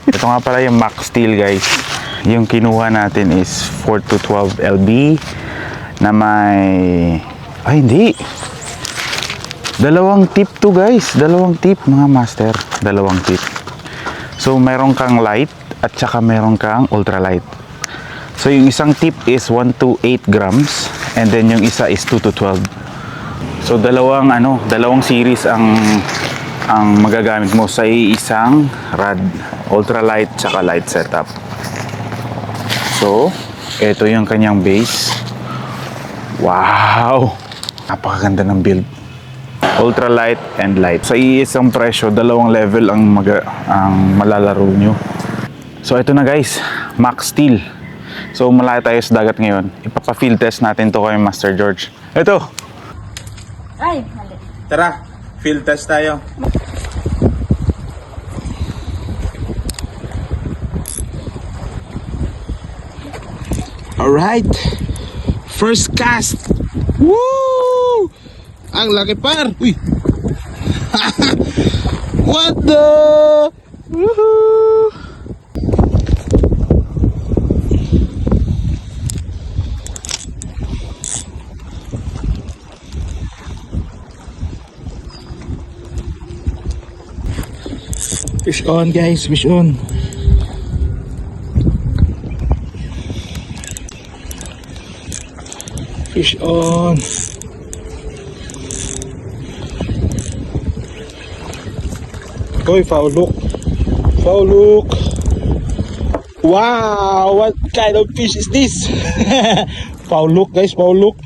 Ito nga pala yung Max Steel guys. Yung kinuha natin is 4 to 12 LB na may... Ay hindi. Dalawang tip to guys. Dalawang tip mga master. Dalawang tip. So meron kang light at saka meron kang ultralight. So yung isang tip is 1 to 8 grams and then yung isa is 2 to 12. So dalawang series ang magagamit mo sa isang rod, ultralight tsaka light setup. So ito yung kanyang base. Wow! Napakaganda ng build. Ultralight and light. Sa iisang presyo, dalawang level ang malalaro nyo. So ito na guys, Max Steel. So malayo tayo sa dagat ngayon. Ipapa-field test natin to kay Master George. Ito. Ay, mali. Tara, field test tayo. Alright. First cast. Woo! Ang laki par. Uy. What the? Woohoo! Fish on guys, fish on. Fish on. Oy, foul look. Foul look. Wow, what kind of fish is this? Foul look guys, foul look.